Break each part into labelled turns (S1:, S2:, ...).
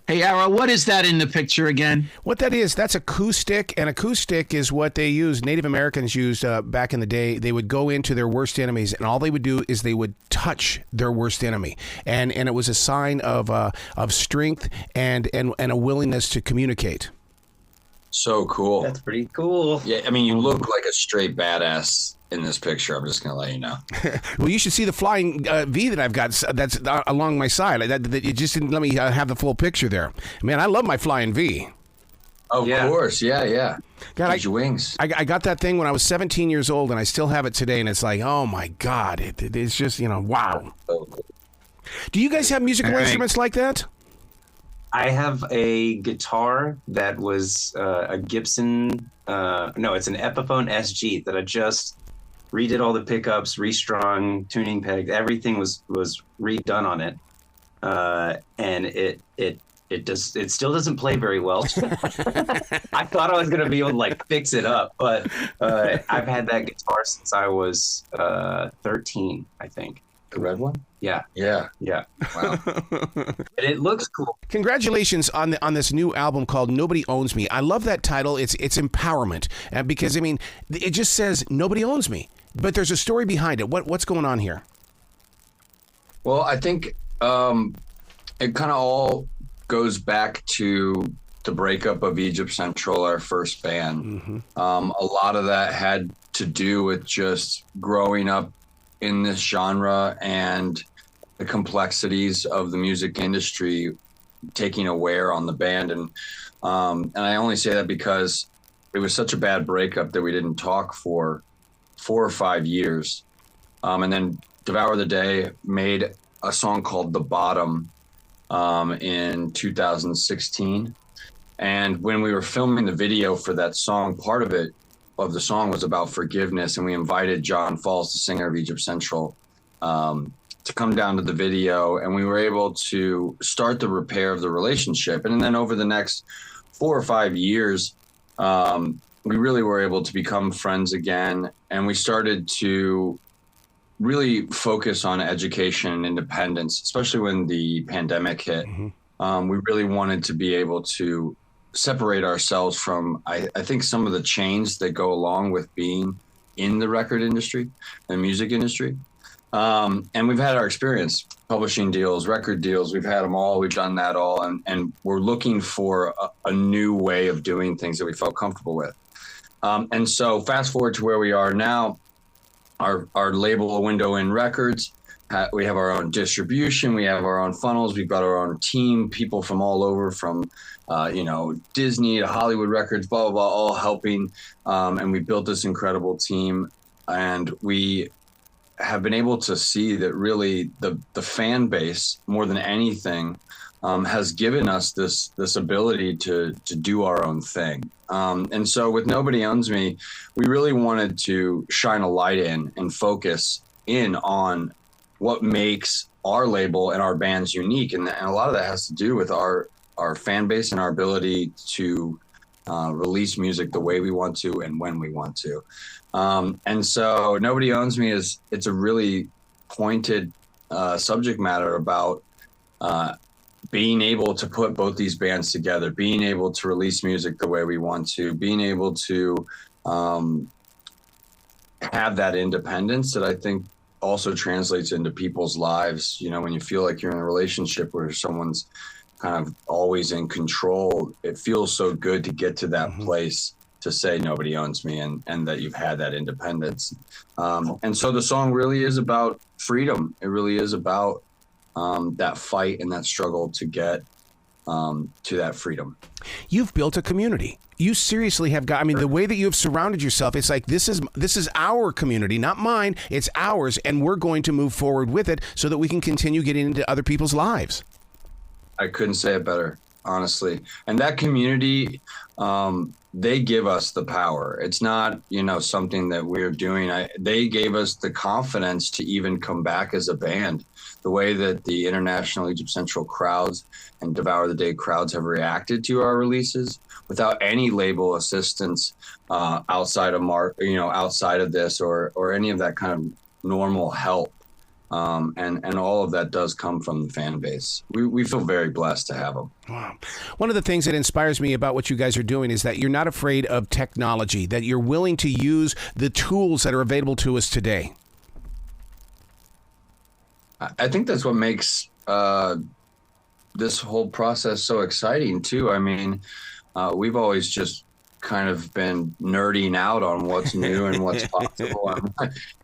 S1: Hey, Ara, what is that in the picture again?
S2: What that is, that's acoustic, and acoustic is what they used, Native Americans used back in the day. They would go into their worst enemies, and all they would do is they would touch their worst enemy. And it was a sign of strength and a willingness to communicate.
S3: So cool.
S4: That's pretty cool.
S3: Yeah, I mean, you look like a straight badass in this picture. I'm just going to let you know.
S2: Well, you should see the flying V that I've got that's along my side. That you just didn't let me have the full picture there. Man, I love my flying V.
S3: Of course. Yeah.
S2: God,
S3: your wings.
S2: I got that thing when I was 17 years old, and I still have it today, and it's like, oh, my God. It's just, wow. Do you guys have musical instruments like that?
S4: I have a guitar that was a Gibson. No, it's an Epiphone SG that I just redid all the pickups, restrung, tuning pegged. Everything was redone on it, and it still doesn't play very well. I thought I was gonna be able to fix it up, but I've had that guitar since I was 13, I think.
S3: The red one?
S4: Yeah.
S3: Wow.
S4: And it looks cool.
S2: Congratulations on this new album called Nobody Owns Me. I love that title. It's empowerment, because I mean, it just says nobody owns me, but there's a story behind it. What's going on here?
S3: Well, I think it kind of all goes back to the breakup of Egypt Central, our first band. Mm-hmm. A lot of that had to do with just growing up in this genre and the complexities of the music industry taking a wear on the band. And I only say that because it was such a bad breakup that we didn't talk for 4 or 5 years. And then Devour the Day made a song called The Bottom in 2016. And when we were filming the video for that song, part of the song was about forgiveness, and we invited John Falls, the singer of Egypt Central, to come down to the video, and we were able to start the repair of the relationship. And then over the next 4 or 5 years, we really were able to become friends again, and we started to really focus on education and independence, especially when the pandemic hit. Mm-hmm. We really wanted to be able to separate ourselves from, I think, some of the chains that go along with being in the record industry and music industry. And we've had our experience, publishing deals, record deals. We've had them all. We've done that all. And we're looking for a new way of doing things that we felt comfortable with. And so fast forward to where we are now, our label, A Window In Records, we have our own distribution. We have our own funnels. We've got our own team, people from all over, from Disney to Hollywood Records, blah, blah, blah, all helping. And we built this incredible team. And we have been able to see that really the fan base, more than anything, has given us this ability to do our own thing. And so with Nobody Owns Me, we really wanted to shine a light in and focus in on what makes our label and our bands unique. And a lot of that has to do with our fan base and our ability to release music the way we want to and when we want to. And so Nobody Owns Me it's a really pointed subject matter about being able to put both these bands together, being able to release music the way we want to, being able to have that independence that I think also translates into people's lives. When you feel like you're in a relationship where someone's kind of always in control, it feels so good to get to that place to say nobody owns me and that you've had that independence. And so the song really is about freedom. It really is about that fight and that struggle to get to that freedom.
S2: You've built a community. You seriously have got, the way that you have surrounded yourself, it's like, this is our community, not mine. It's ours. And we're going to move forward with it so that we can continue getting into other people's lives.
S3: I couldn't say it better, honestly. And that community, they give us the power. It's not, something that we're doing. They gave us the confidence to even come back as a band. The way that the international Egypt Central crowds and Devour the Day crowds have reacted to our releases without any label assistance outside of outside of this or any of that kind of normal help. And all of that does come from the fan base. We feel very blessed to have them.
S2: Wow. One of the things that inspires me about what you guys are doing is that you're not afraid of technology, that you're willing to use the tools that are available to us today.
S3: I think that's what makes this whole process so exciting too. I mean, we've always just kind of been nerding out on what's new and what's possible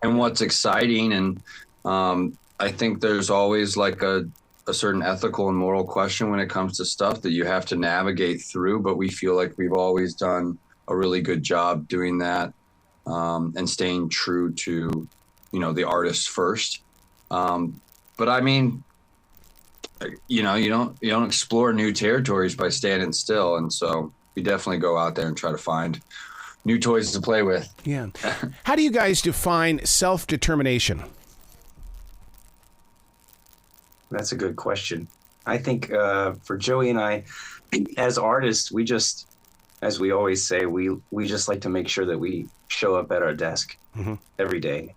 S3: and what's exciting. And I think there's always like a certain ethical and moral question when it comes to stuff that you have to navigate through. But we feel like we've always done a really good job doing that, and staying true to, the artist first. But I mean, you don't explore new territories by standing still. And so we definitely go out there and try to find new toys to play with.
S2: Yeah. How do you guys define self-determination?
S4: That's a good question. I think for Joey and I, as artists, we just, as we always say, we just like to make sure that we show up at our desk every day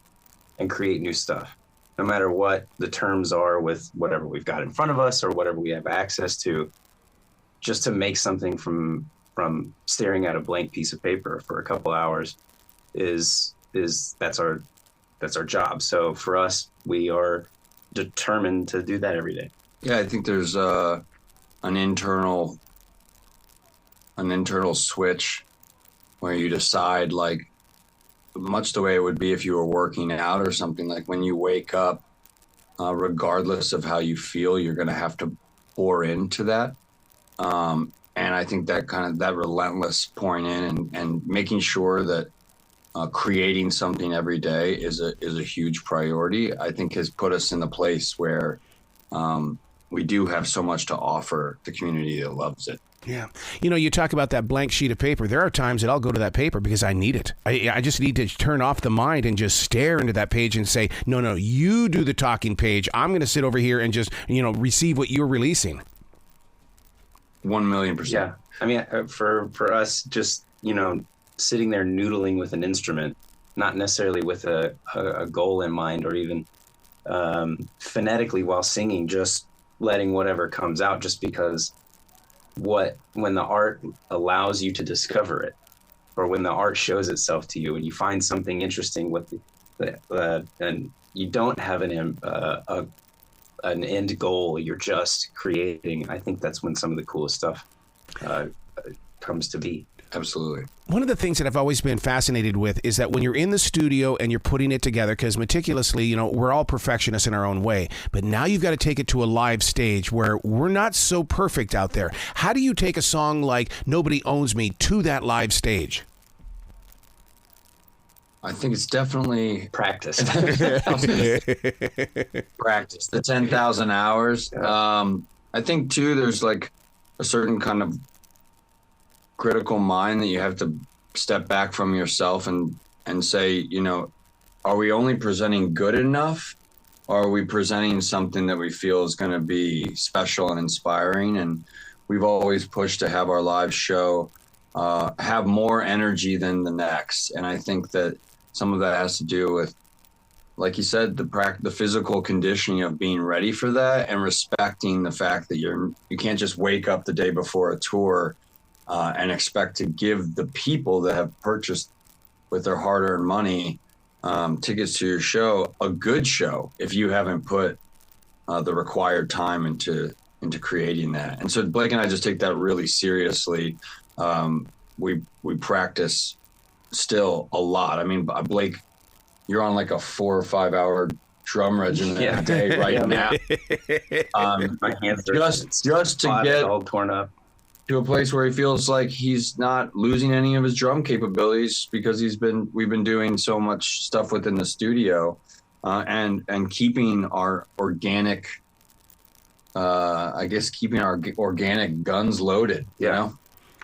S4: and create new stuff, no matter what the terms are with whatever we've got in front of us or whatever we have access to. Just to make something from staring at a blank piece of paper for a couple hours is that's our job. So for us, we are determined to do that every day.
S3: Yeah, I think there's an internal switch where you decide, like, much the way it would be if you were working out or something, like when you wake up, regardless of how you feel, you're going to have to pour into that. And I think that relentless pouring in and making sure that creating something every day is a huge priority, I think has put us in the place where we do have so much to offer the community that loves it.
S2: Yeah. You talk about that blank sheet of paper. There are times that I'll go to that paper because I need it. I just need to turn off the mind and just stare into that page and say, no, you do the talking page. I'm going to sit over here and just, receive what you're releasing.
S3: 1,000,000%.
S4: Yeah. I mean, for us, just, sitting there noodling with an instrument, not necessarily with a goal in mind or even phonetically while singing, just letting whatever comes out, just because when the art allows you to discover it, or when the art shows itself to you and you find something interesting with and you don't have an end goal, you're just creating. I think that's when some of the coolest stuff comes to be.
S3: Absolutely.
S2: One of the things that I've always been fascinated with is that when you're in the studio and you're putting it together, because meticulously, we're all perfectionists in our own way, but now you've got to take it to a live stage where we're not so perfect out there. How do you take a song like Nobody Owns Me to that live stage?
S3: I think it's definitely
S4: practice.
S3: Practice, the 10,000 hours. I think too, there's like a certain kind of critical mind that you have to step back from yourself and say, are we only presenting good enough, or are we presenting something that we feel is going to be special and inspiring? And we've always pushed to have our live show have more energy than the next. And I think that some of that has to do with, like you said, the physical conditioning of being ready for that and respecting the fact that you can't just wake up the day before a tour and expect to give the people that have purchased with their hard-earned money tickets to your show a good show if you haven't put the required time into creating that. And so Blake and I just take that really seriously. We practice still a lot. I mean, Blake, you're on like a 4 or 5 hour drum regimen a day right now.
S4: My hands are
S3: just to get
S4: all torn up
S3: to a place where he feels like he's not losing any of his drum capabilities, because we've been doing so much stuff within the studio, and keeping our organic, keeping our organic guns loaded.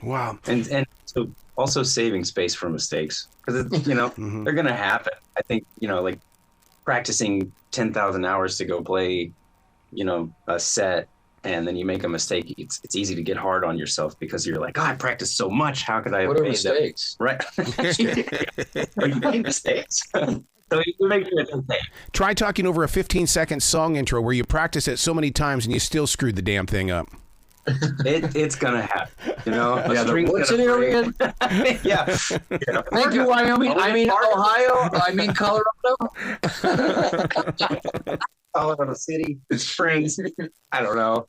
S2: Wow.
S4: And so also saving space for mistakes, because they're going to happen. I think, like practicing 10,000 hours to go play, a set, and then you make a mistake. It's easy to get hard on yourself because you're like, I practiced so much. How could I have
S3: made
S4: mistakes? Right. Are you making mistakes? So you make sure it's okay.
S2: Try talking over a 15-second song intro where you practice it so many times and you still screwed the damn thing up.
S4: It's gonna happen, you know.
S3: What's in here again?
S4: Yeah.
S3: Thank you, Wyoming. I mean Ohio. I mean Colorado.
S4: Colorado City, Springs. I don't know.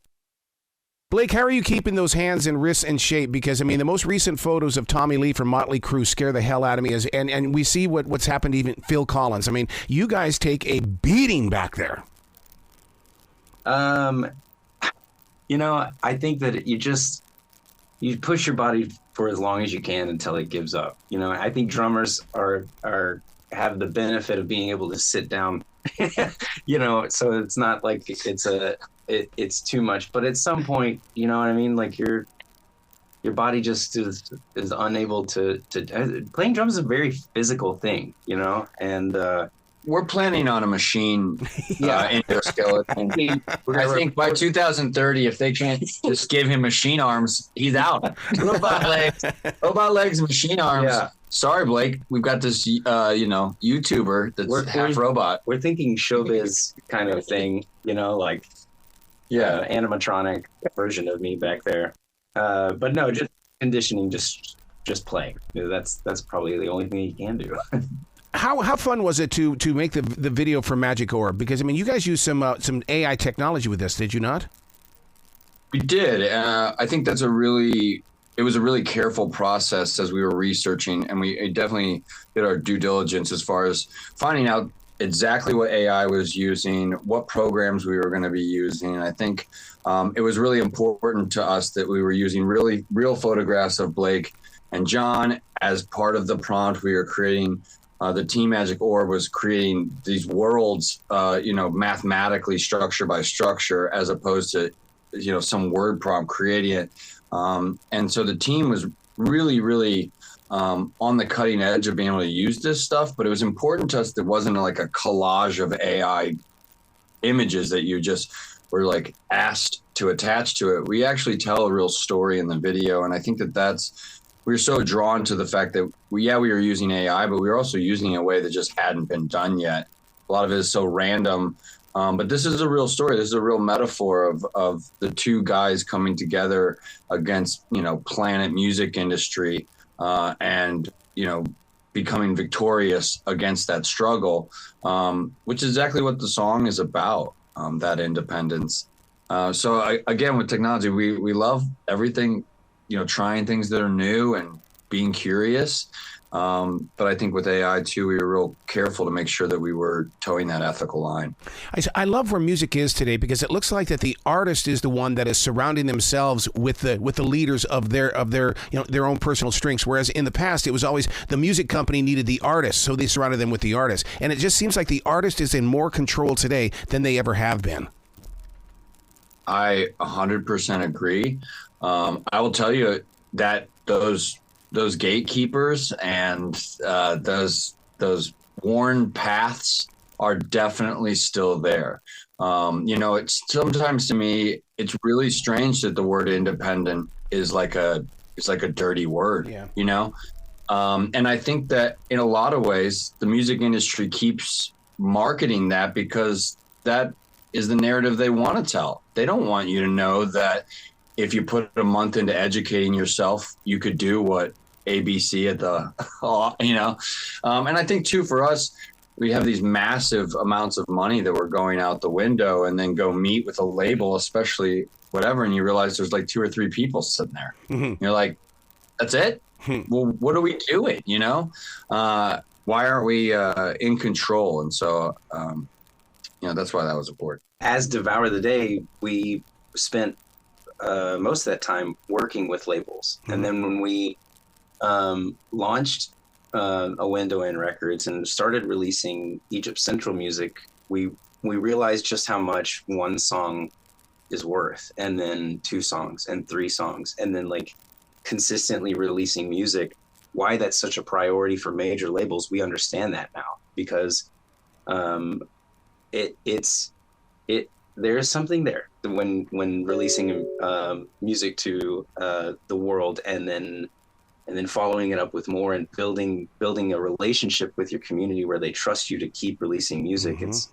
S2: Blake, how are you keeping those hands and wrists in shape? Because, I mean, the most recent photos of Tommy Lee from Motley Crue scare the hell out of me. And we see what's happened to even Phil Collins. I mean, you guys take a beating back there.
S4: You know, I think that you push your body for as long as you can until it gives up. You know, I think drummers have the benefit of being able to sit down, you know, so it's not like it's too much, but at some point, you know what I mean? Like your body just is unable to playing drums is a very physical thing, you know, and
S3: we're planning on a machine endoskeleton. I think by 2030, if they can't just give him machine arms, he's out. Robot legs, machine arms. Yeah. Sorry, Blake. We've got this, YouTuber that's half robot.
S4: We're thinking showbiz kind of thing, you know, like animatronic version of me back there. But no, just conditioning, just playing. You know, that's probably the only thing you can do.
S2: How fun was it to make the video for Magic Orb? Because, I mean, you guys used some AI technology with this, did you not?
S3: We did. I think it was a really careful process as we were researching, and we definitely did our due diligence as far as finding out exactly what AI was using, what programs we were going to be using. And I think it was really important to us that we were using real photographs of Blake and John as part of the prompt we were creating. The Team Magic Orb was creating these worlds, mathematically structure by structure, as opposed to, some word prompt creating it. And so the team was really, really on the cutting edge of being able to use this stuff. But it was important to us that it wasn't like a collage of AI images that you just were like asked to attach to it. We actually tell a real story in the video. And I think we were so drawn to the fact that we were using AI, but we were also using it in a way that just hadn't been done yet. A lot of it is so random. But this is a real story. This is a real metaphor of the two guys coming together against, planet music industry and, becoming victorious against that struggle, which is exactly what the song is about, that independence. Again, with technology, we love everything, trying things that are new and being curious. But I think with AI too, we were real careful to make sure that we were towing that ethical line.
S2: I love where music is today, because it looks like that the artist is the one that is surrounding themselves with the leaders of their own personal strengths. Whereas in the past, it was always the music company needed the artist, so they surrounded them with the artist. And it just seems like the artist is in more control today than they ever have been.
S3: I 100% agree. I will tell you that those gatekeepers and those worn paths are definitely still there. It's sometimes, to me, it's really strange that the word independent is like a dirty word. Yeah. And I think that in a lot of ways, the music industry keeps marketing that because that is the narrative they want to tell. They don't want you to know that if you put a month into educating yourself, you could do what ABC at the, and I think too, for us, we have these massive amounts of money that were going out the window, and then go meet with a label, especially whatever, and you realize there's like 2 or 3 people sitting there. Mm-hmm. You're like, that's it? Well, what are we doing? Why aren't we in control? And so, that's why that was important.
S4: As Devour the Day, we spent most of that time working with labels. Mm-hmm. And then when we launched a window in records and started releasing Egypt Central music, we realized just how much one song is worth, and then 2 songs and 3 songs, and then like consistently releasing music, why that's such a priority for major labels. We understand that now, because there is something there when releasing music to the world, and then and then following it up with more and building a relationship with your community where they trust you to keep releasing music. It's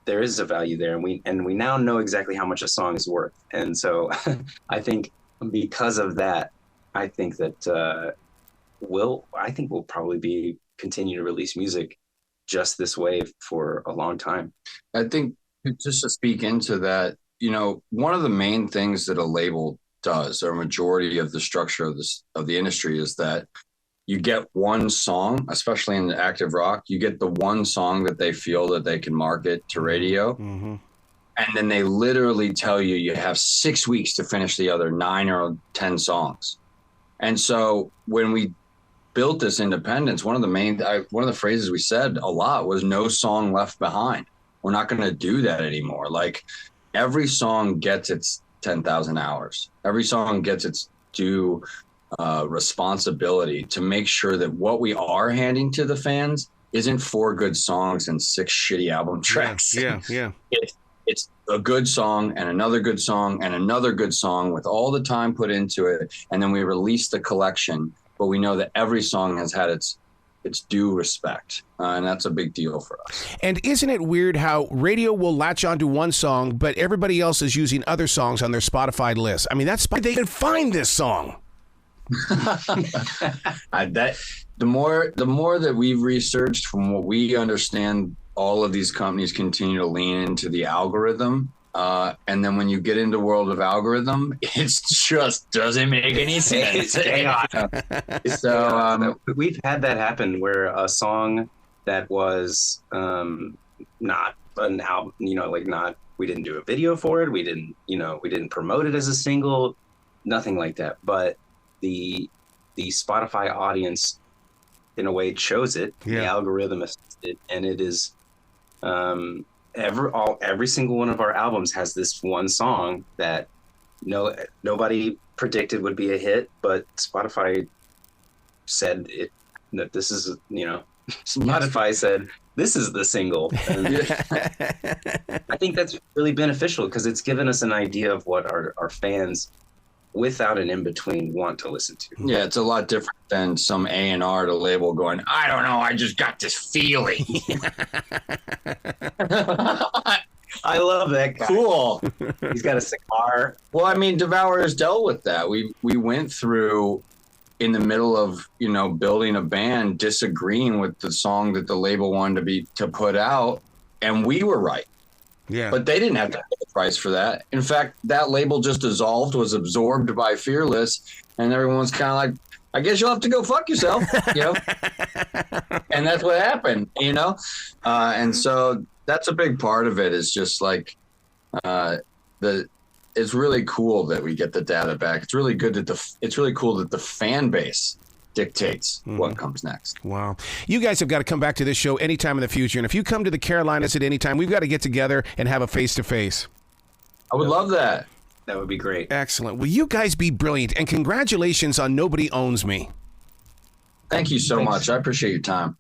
S4: there is a value there, and we now know exactly how much a song is worth. And so I think because of that, I think that we'll probably continue to release music just this way for a long time.
S3: I think just to speak into that, one of the main things that a label does, or a majority of the structure of the industry, is that you get one song, especially in the active rock, you get the one song that they feel that they can market to radio. And then they literally tell you you have 6 weeks to finish the other 9 or 10 songs. And so when we built this independence, one of the phrases we said a lot was no song left behind. We're not going to do that anymore. Like, every song gets its 10,000 hours. Every song gets its due responsibility to make sure that what we are handing to the fans isn't 4 good songs and 6 shitty album tracks.
S2: Yeah.
S3: It's a good song and another good song and another good song with all the time put into it. And then we release the collection, but we know that every song has had its due respect. And that's a big deal for us.
S2: And isn't it weird how radio will latch onto one song, but everybody else is using other songs on their Spotify list? I mean, that's why they can find this song.
S3: The more that we've researched, from what we understand, all of these companies continue to lean into the algorithm. And then when you get into world of algorithm, it just doesn't make any sense. So
S4: we've had that happen where a song that was not an album, we didn't do a video for it. We didn't promote it as a single, nothing like that. But the Spotify audience, in a way, chose it. The algorithm assisted, and it is every single one of our albums has this one song that nobody predicted would be a hit, but Spotify said that this is, Spotify said this is the single. And I think that's really beneficial because it's given us an idea of what our fans, without an in-between, want to listen to.
S3: Yeah, it's a lot different than some A&R to label going, I don't know, I just got this feeling.
S4: I love that guy.
S3: Cool.
S4: He's got a cigar.
S3: Well, I mean, Devour has dealt with that. We went through, in the middle of, building a band, disagreeing with the song that the label wanted to put out, and we were right.
S2: Yeah.
S3: But they didn't have to pay the price for that. In fact, that label just dissolved, was absorbed by Fearless, and everyone's kind of like, I guess you'll have to go fuck yourself, And that's what happened, And so that's a big part of it, is just like it's really cool that we get the data back. It's really good that it's really cool that the fan base dictates what comes next.
S2: Wow. You guys have got to come back to this show anytime in the future. And if you come to the Carolinas at any time, we've got to get together and have a face-to-face.
S3: I would love that.
S4: That would be great.
S2: Excellent. Well, you guys be brilliant. And congratulations on Nobody Owns Me.
S3: Thank you so much. I appreciate your time.